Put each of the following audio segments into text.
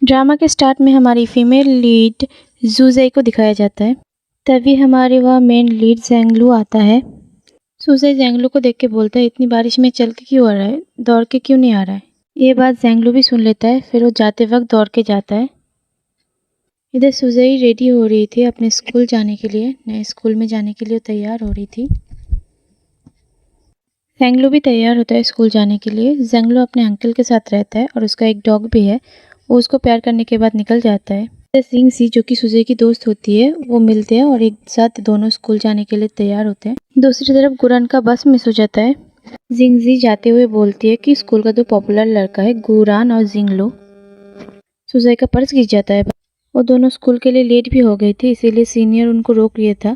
Drama के start में हमारी फीमेल लीड जूजई को दिखाया जाता है। तभी हमारे वहाँ मेन लीड ज़ेंगलू आता है। सूजई ज़ेंगलू को देख के बोलता है, इतनी बारिश में चल के क्यों आ रहा है, दौड़ के क्यों नहीं आ रहा है। ये बात ज़ेंगलू भी सुन लेता है। फिर वो जाते वक्त दौड़ के जाता है। इधर सूजई रेडी हो रही थी अपने स्कूल जाने के लिए, नए स्कूल में जाने के लिए तैयार हो रही थी। ज़ेंगलू भी तैयार होता है स्कूल जाने के लिए। ज़ेंगलू अपने अंकल के साथ रहता है और उसका एक डॉग भी है। वो उसको प्यार करने के बाद निकल जाता है। जिंगजी जो कि सूजई की दोस्त होती है, वो मिलते हैं और एक साथ दोनों स्कूल जाने के लिए तैयार होते हैं। दूसरी तरफ गुरान का बस मिस हो जाता है। जिंगजी जाते हुए बोलती है कि स्कूल का 2 पॉपुलर लड़का है, गुरान और जिंगलो। सूजई का पर्स गिर जाता है। वो दोनों स्कूल के लिए लेट भी हो गए थे, इसीलिए सीनियर उनको रोक लिया था।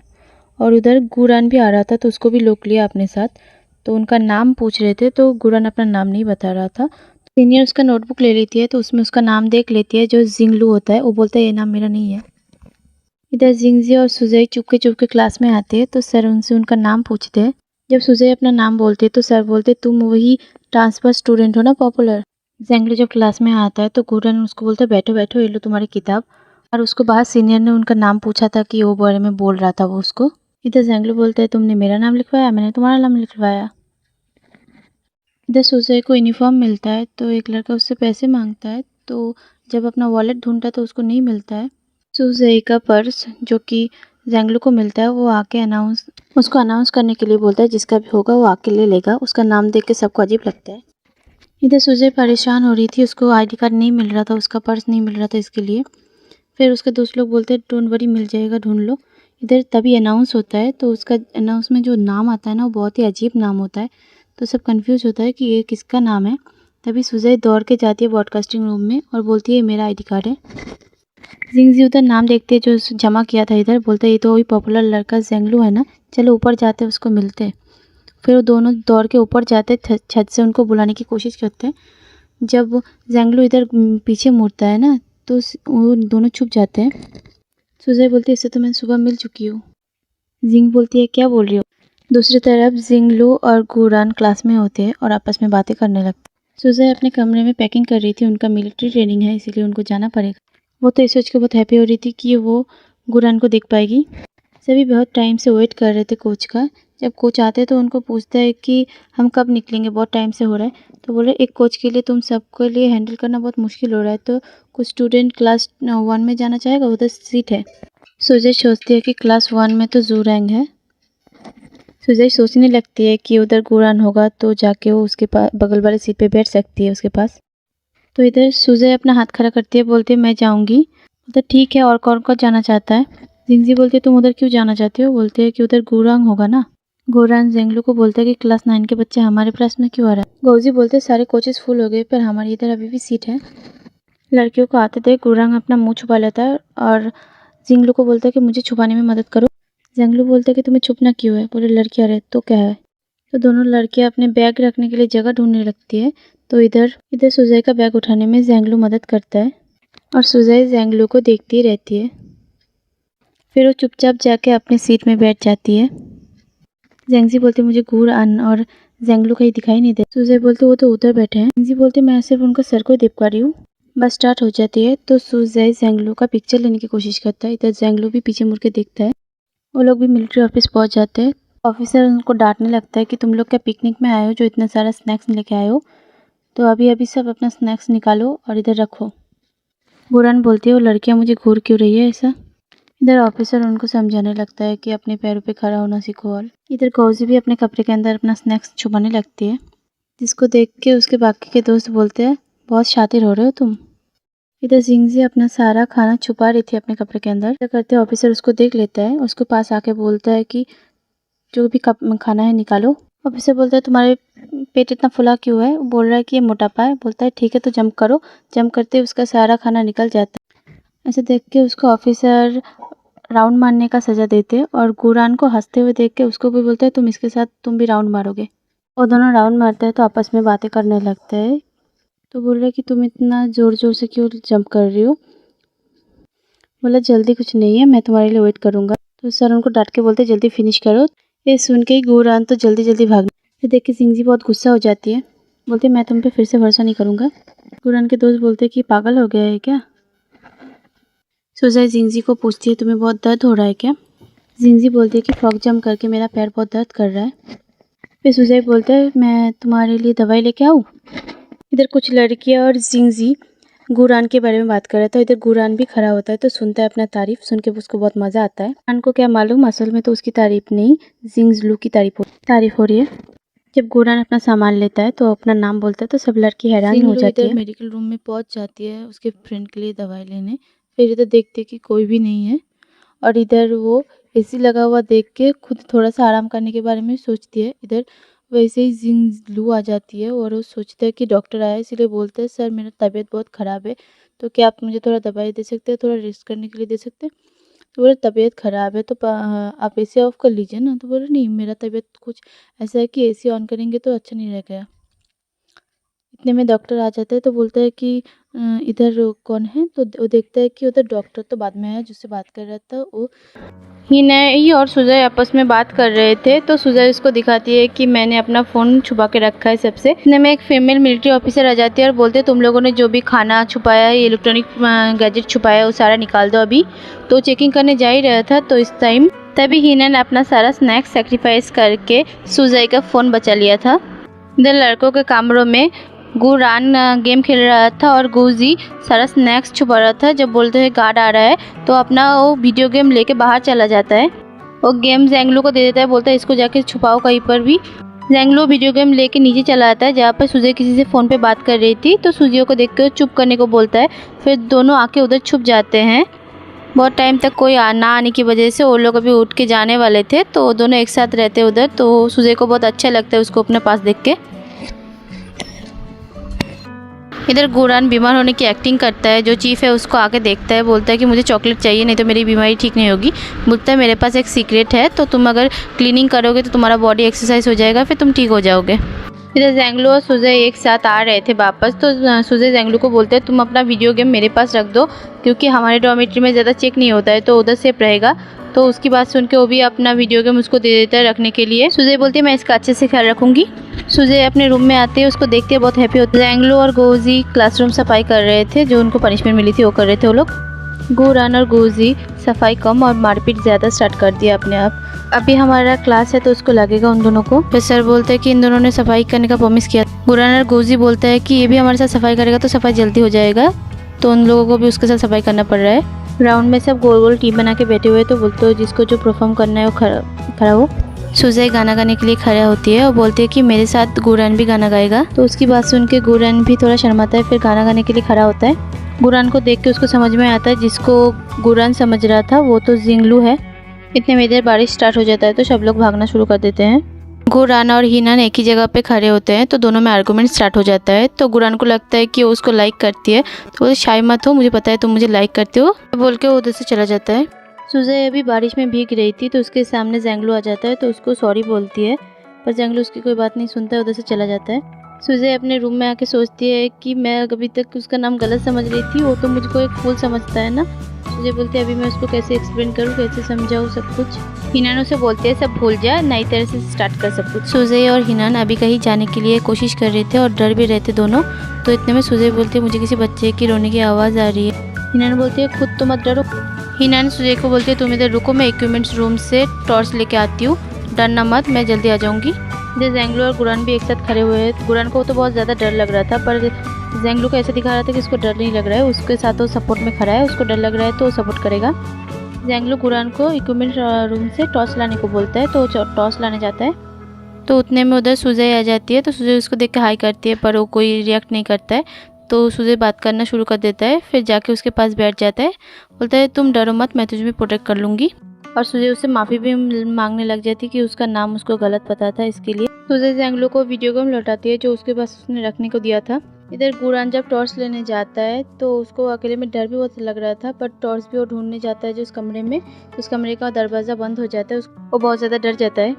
और उधर गुरान भी आ रहा था तो उसको भी रोक लिया अपने साथ। तो उनका नाम पूछ रहे थे तो गुरान अपना नाम नहीं बता रहा था। सीनियर उसका नोटबुक ले लेती है तो उसमें उसका नाम देख लेती है जो जिंगलू होता है। वो बोलता है ये नाम मेरा नहीं है। इधर जिंगजी और सुजय चुपके क्लास में आते हैं तो सर उनसे उनका नाम पूछते हैं। जब सुजय अपना नाम बोलते तो सर बोलते तुम वही ट्रांसफर स्टूडेंट हो ना, पॉपुलर। जेंगलू जब क्लास में आता है तो गुरन उसको बोलता है बैठो बैठो, ये लो तुम्हारी किताब। और उसको बाद सीनियर ने उनका नाम पूछा था कि वो बारे में बोल रहा था वो उसको। इधर जेंगलू बोलता है तुमने मेरा नाम लिखवाया, मैंने तुम्हारा नाम लिखवाया। इधर सुजय को यूनिफॉर्म मिलता है तो एक लड़का उससे पैसे मांगता है। तो जब अपना वॉलेट ढूंढता है तो उसको नहीं मिलता है। सुजय का पर्स जो कि जेंगलू को मिलता है, वो आके उसको अनाउंस करने के लिए बोलता है जिसका भी होगा वो आके ले लेगा। उसका नाम देख के सबको अजीब लगता है। इधर सुजय परेशान हो रही थी, उसको आईडी कार्ड नहीं मिल रहा था, उसका पर्स नहीं मिल रहा था इसके लिए। फिर उसके दोस्त लोग बोलते हैं डोंट वरी, मिल जाएगा, ढूंढ लो। इधर तभी अनाउंस होता है तो उसका अनाउंस में जो नाम आता है ना, वो बहुत ही अजीब नाम होता है। तो सब कंफ्यूज होता है कि ये किसका नाम है। तभी सुजय दौड़ के जाती है ब्रॉडकास्टिंग रूम में और बोलती है मेरा आईडी कार्ड है। जिंगजी उधर नाम देखते जो जमा किया था, इधर बोलते ये तो वही पॉपुलर लड़का जेंगलू है ना, चलो ऊपर जाते उसको मिलते। फिर वो दोनों दौड़ के ऊपर जाते, छत से उनको बुलाने की कोशिश करते हैं। जब जेंगलू इधर पीछे मुड़ता है ना तो वो दोनों छुप जाते हैं। सुजय बोलती है इससे तो मैं सुबह मिल चुकी हूँ। जिंग बोलती है क्या बोल रही हो। दूसरी तरफ जिंगलू और गुरान क्लास में होते हैं और आपस में बातें करने लगते हैं। सुजय अपने कमरे में पैकिंग कर रही थी, उनका मिलिट्री ट्रेनिंग है इसीलिए उनको जाना पड़ेगा। वो तो इस सोच के बहुत हैप्पी हो रही थी कि वो गुरान को देख पाएगी। सभी बहुत टाइम से वेट कर रहे थे कोच का। जब कोच आते हैं तो उनको पूछता है कि हम कब निकलेंगे, बहुत टाइम से हो रहा है। तो बोले एक कोच के लिए तुम सबके लिए हैंडल करना बहुत मुश्किल हो रहा है, तो कुछ स्टूडेंट क्लास 1 में जाना चाहेगा, उधर सीट है। सुजय सोचती है कि क्लास 1 में तो जूरैंग है। सुजय सोचने लगती है कि उधर गुरान होगा तो जाके वो उसके पास बगल वाली सीट पे बैठ सकती है उसके पास। तो इधर सुजय अपना हाथ खड़ा करती है, बोलती है मैं जाऊंगी। उधर ठीक है, और कौन कौन जाना चाहता है। जिंगजी बोलती है तुम उधर क्यों जाना चाहती हो। बोलते है कि उधर गुरांग होगा ना। गुरान जेंगलू को बोलता है कि क्लास 9 के बच्चे हमारे क्लास में क्यों आ रहा है। गौजी बोलते सारे कोचेस फुल हो गए पर हमारी इधर अभी भी सीट है। लड़कियों को आते देख गुरांग अपना मुंह छुपा लेता है और जिंगलू को बोलता है कि मुझे छुपाने में मदद करो। जेंगलू बोलता है कि तुम्हें छुपना क्यों है। बोले लड़कियां रहे तो क्या है। तो दोनों लड़कियां अपने बैग रखने के लिए जगह ढूंढने लगती है। तो इधर सुजय का बैग उठाने में जेंगलू मदद करता है और सुजय जेंगलू को देखती रहती है। फिर वो चुपचाप जाके अपनी सीट में बैठ जाती है। जेंगजी बोलते मुझे गुरान और जेंगलू कहीं दिखाई नहीं दे। सुजय बोलते वो तो उधर बैठे हैं। जेंगजी बोलते मैं सिर्फ उनका सर को देख पा रही हूँ। बस स्टार्ट हो जाती है तो सुजय जेंगलू का पिक्चर लेने की कोशिश करता है। इधर जेंगलू भी पीछे मुड़ के देखता है। वो लोग भी मिलिट्री ऑफिस पहुंच जाते हैं। ऑफिसर उनको डांटने लगता है कि तुम लोग क्या पिकनिक में आए हो जो इतना सारा स्नैक्स लेके आए हो, तो अभी अभी सब अपना स्नैक्स निकालो और इधर रखो। गुरान बोलती है वो लड़कियां मुझे घूर क्यों रही है ऐसा। इधर ऑफिसर उनको समझाने लगता है कि अपने पैरों पे खड़ा होना सीखो। और इधर कौजी भी अपने कपड़े के अंदर अपना स्नैक्स छुपाने लगती है, जिसको देख के उसके बाकी के दोस्त बोलते हैं बहुत शातिर हो रहे हो तुम। इधर जिंगजी अपना सारा खाना छुपा रही थी अपने कपड़े के अंदर। क्या करते ऑफिसर उसको देख लेता है, उसके पास आके बोलता है कि जो भी खाना है निकालो। ऑफिसर बोलता है तुम्हारे पेट इतना फुला क्यों है। बोल रहा है कि ये मोटापा है। बोलता है ठीक है तो जंप करो। जंप करते उसका सारा खाना निकल जाता है। ऐसे देख के उसको ऑफिसर राउंड मारने का सजा देते हैं और गुरान को हंसते हुए देख के उसको भी बोलता है तुम इसके साथ तुम भी राउंड मारोगे। और दोनों राउंड मारते हैं तो आपस में बातें करने लगते हैं। तो बोल रहे कि तुम इतना ज़ोर ज़ोर से क्यों जंप कर रही हो। बोला जल्दी कुछ नहीं है, मैं तुम्हारे लिए वेट करूँगा। तो सर उनको डांट के बोलते जल्दी फिनिश करो। ये सुन के ही गुरान तो जल्दी जल्दी भागने। फिर देख के जिंगजी बहुत गुस्सा हो जाती है, बोलते मैं तुम पे फिर से भरोसा नहीं करूँगा। गुरान के दोस्त बोलते कि पागल हो गया है क्या, सुजय जिंगजी को पूछती है तुम्हें बहुत दर्द हो रहा है क्या। जिंगजी बोलती है कि फ्रॉक जंप करके मेरा पैर बहुत दर्द कर रहा है। फिर सुजय बोलता है मैं तुम्हारे लिए दवाई लेके आऊँ। इधर कुछ लड़कियाँ और जिंगजी गुरान के बारे में बात कर रहा था। इधर गुरान भी खड़ा होता है तो सुनता है अपना तारीफ, सुन के उसको बहुत मज़ा आता है। गुरान को क्या मालूम असल में तो उसकी तारीफ नहीं जिंगजलू की तारीफ हो रही है। जब गुरान अपना सामान लेता है तो अपना नाम बोलता है तो सब लड़की हैरान हो जाती है। मेडिकल रूम में पहुंच जाती है उसके फ्रेंड के लिए दवाई लेने। फिर इधर देखती है कि कोई भी नहीं है और इधर वो एसी लगा हुआ देख के खुद थोड़ा सा आराम करने के बारे में सोचती है। इधर वैसे ही जिंगजलू आ जाती है और वो सोचता है कि डॉक्टर आया इसलिए बोलते हैं सर मेरा तबीयत बहुत ख़राब है तो क्या आप मुझे थोड़ा दवाई दे सकते हैं, थोड़ा रेस्ट करने के लिए दे सकते हैं। तो बोले तबीयत ख़राब है तो आप एसी ऑफ कर लीजिए ना। तो बोले नहीं मेरा तबीयत कुछ ऐसा है कि एसी ऑन करेंगे तो अच्छा नहीं रहेगा। इतने में डॉक्टर आ जाता है तो बोलता है कि इधर कौन है। तो वो देखता है कि उधर डॉक्टर तो बाद में आया जिससे बात कर रहा था वो हिनाई और सुजय आपस में बात कर रहे थे। तो सुजय उसको दिखाती है कि मैंने अपना फ़ोन छुपा के रखा है सबसे। इतने में एक फीमेल मिलिट्री ऑफिसर आ जाती है और बोलते हैं तुम लोगों ने जो भी खाना छुपाया है इलेक्ट्रॉनिक गैजेट छुपाया है वो सारा निकाल दो अभी। तो चेकिंग करने जा ही रहा था तो इस टाइम तभी हिना ने अपना सारा स्नैक्स सेक्रीफाइस करके सुजय का फ़ोन बचा लिया था। इधर लड़कों के कमरों में गुरान गेम खेल रहा था और गुजी सारा स्नैक्स छुपा रहा था। जब बोलते हैं गार्ड आ रहा है तो अपना वो वीडियो गेम लेके बाहर चला जाता है। वो गेम जेंगलू को दे देता है, बोलता है इसको जाके छुपाओ कहीं पर भी। जेंगलू वीडियो गेम लेके नीचे चला आता है जहाँ पर सुजय किसी से फ़ोन पे बात कर रही थी। तो सुजियो को देख कर चुप करने को बोलता है। फिर दोनों आके उधर छुप जाते हैं। बहुत टाइम तक कोई ना आने की वजह से वो लोग अभी उठ के जाने वाले थे तो दोनों एक साथ रहते उधर। तो सुजय को बहुत अच्छा लगता है उसको अपने पास देख के। इधर गुरान बीमार होने की एक्टिंग करता है। जो चीफ है उसको आके देखता है, बोलता है कि मुझे चॉकलेट चाहिए नहीं तो मेरी बीमारी ठीक नहीं होगी। बोलता है मेरे पास एक सीक्रेट है तो तुम अगर क्लीनिंग करोगे तो तुम्हारा बॉडी एक्सरसाइज हो जाएगा फिर तुम ठीक हो जाओगे। इधर जेंगलू और सुजय एक साथ आ रहे थे वापस। तो सुजय जेंगलू को बोलते हैं तुम अपना वीडियो गेम मेरे पास रख दो क्योंकि हमारे डॉर्मेट्री में ज़्यादा चेक नहीं होता है तो उधर सेफ रहेगा। तो उसकी बात सुन के वो भी अपना वीडियो गेम उसको दे देता है रखने के लिए। सुजय बोलती है मैं इसका अच्छे से ख्याल रखूँगी। सुजय अपने रूम में आते हैं, उसको देखते हैं बहुत हैप्पी होते हैं। जेंगलू और गोजी क्लासरूम सफाई कर रहे थे, जो उनको पनिशमेंट मिली थी वो कर रहे थे वो लोग। गुरान और गोजी सफाई कम और मारपीट ज़्यादा स्टार्ट कर दिया अपने आप। अभी हमारा क्लास है तो उसको लगेगा उन दोनों को। फिर सर बोलते हैं कि इन दोनों ने सफाई करने का प्रॉमिस किया। गुरान और गोजी बोलता है कि ये भी हमारे साथ सफाई करेगा तो सफाई जल्दी हो जाएगा, तो उन लोगों को भी उसके साथ सफाई करना पड़ रहा है। ग्राउंड में सब गोल गोल टीम बना के बैठे हुए तो बोलते हो जिसको जो परफॉर्म करना है वो खड़ा हो। सुजय गाना गाने के लिए खड़ा होती है और बोलती है कि मेरे साथ गुरान भी गाना गाएगा। तो उसकी बात सुन के गुरान भी थोड़ा शर्माता है, फिर गाना गाने के लिए खड़ा होता है। गुरान को देख के उसको समझ में आता है जिसको गुरान समझ रहा था वो तो जिंगलू है। इतने में देर बारिश स्टार्ट हो जाता है तो सब लोग भागना शुरू कर देते हैं। गुरान और हिनान एक ही जगह पे खड़े होते हैं तो दोनों में आर्गुमेंट स्टार्ट हो जाता है। तो गुरान को लगता है कि वो उसको लाइक करती है तो वो शाय मत हो, मुझे पता है तुम मुझे लाइक करते हो, बोल के वो उधर से चला जाता है। सुजय अभी बारिश में भीग रही थी तो उसके सामने जेंगलू आ जाता है तो उसको सॉरी बोलती है, पर जेंगलू उसकी कोई बात नहीं सुनता है, उधर से चला जाता है। सुजय अपने रूम में आके सोचती है कि मैं अभी तक उसका नाम गलत समझ रही थी, वो तो मुझको एक फूल समझता है ना। सुजय बोलती है अभी मैं उसको कैसे एक्सप्लेन करूँ, कैसे समझाऊँ सब कुछ। हिनान उसे बोलते हैं सब भूल जा, नई तरह से स्टार्ट कर सब कुछ। सुजय और हिनान अभी कहीं जाने के लिए कोशिश कर रहे थे और डर भी रहे थे दोनों। तो इतने में सुजय बोलती है मुझे किसी बच्चे की रोने की आवाज़ आ रही है। हिनान बोलती है खुद तो मत डरो। हिनान सुजय को बोलती है तुम इधर रुको, मैं इक्विपमेंट्स रूम से टॉर्च लेके आती हूँ, डरना मत, मैं जल्दी आ जाऊँगी। इधर जेंगलू और गुरान भी एक साथ खड़े हुए हैं। गुरान को तो बहुत ज़्यादा डर लग रहा था पर जेंगलू को ऐसा दिखा रहा था कि उसको डर नहीं लग रहा है, उसके साथ वो सपोर्ट में खड़ा है, उसको डर लग रहा है तो वो सपोर्ट करेगा। जेंगलू गुरान को इक्विपमेंट रूम से टॉर्च लाने को बोलता है तो टॉर्च लाने जाता है। तो उतने में उधर सुजय आ जाती है तो सुजय उसको देख के हाई करती है पर वो कोई रिएक्ट नहीं करता है। तो सुजय बात करना शुरू कर देता है, फिर जाके उसके पास बैठ जाता है, बोलता है तुम डरो मत, मैं तुझे भी प्रोटेक्ट कर लूँगी। और सुजय उससे माफ़ी भी मांगने लग जाती कि उसका नाम उसको गलत पता था इसके लिए। सुजय जेंगलू को वीडियो गेम लौटाती है जो उसके पास उसने रखने को दिया था। इधर गुरान जब टॉर्च लेने जाता है तो उसको अकेले में डर भी बहुत लग रहा था, पर टॉर्च भी वो ढूंढने जाता है जो उस कमरे में, उस कमरे का दरवाज़ा बंद हो जाता है, वो बहुत ज़्यादा डर जाता है।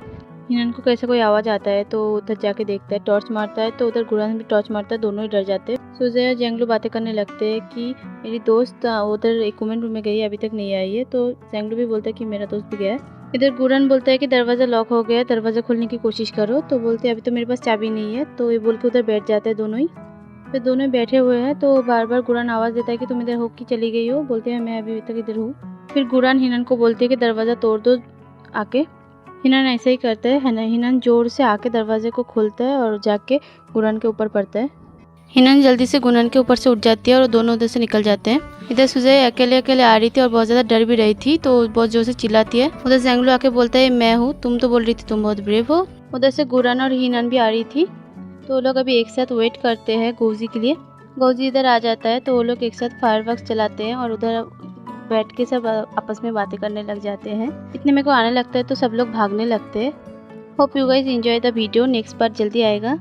हिनान को कैसे कोई आवाज़ आता है तो उधर जाके देखता है, टॉर्च मारता है तो उधर गुरान भी टॉर्च मारता है, दोनों ही डर जाते हैं। सुजय और जेंगलू बातें करने लगते हैं कि मेरी दोस्त उधर इक्विपमेंट रूम में गई है, अभी तक नहीं आई है। तो जेंगलू भी बोलता है कि मेरा दोस्त भी गया है। इधर गुरान बोलता है कि दरवाज़ा लॉक हो गया है, दरवाज़ा खोलने की कोशिश करो। तो बोलते हैं अभी तो मेरे पास चाबी नहीं है, तो ये बोल के उधर बैठ जाते हैं दोनों ही। फिर दोनों बैठे हुए हैं तो बार बार गुरान आवाज़ देता है कि तुम इधर हो कि चली गई हो। बोलते हैं मैं अभी तक इधर हूँ। फिर गुरान हिनन को बोलती है कि दरवाज़ा तोड़ दो आके। हिनन ऐसे ही करता है। हिनन जोर से आके दरवाजे को खोलता है और जाके गुरान के ऊपर पड़ता है। हिनन जल्दी से गुरान के ऊपर से उठ जाती है और दोनों उधर से निकल जाते हैं। इधर सुजय अकेले अकेले आ रही थी और बहुत ज़्यादा डर भी रही थी, तो बहुत जोर से चिल्लाती है। उधर ज़ेंगलो आके बोलता है मैं हूँ, तुम तो बोल रही थी तुम बहुत ब्रेव हो। उधर से गुरान और हिनन भी आ रही थी, तो वो लोग अभी एक साथ वेट करते हैं गौजी के लिए। गौजी इधर आ जाता है तो वो लोग एक साथ फायरवर्क्स चलाते हैं और उधर बैठ के सब आपस में बातें करने लग जाते हैं। इतने में को आने लगता है तो सब लोग भागने लगते हैं। Hope you guys enjoy the video. Next part जल्दी आएगा।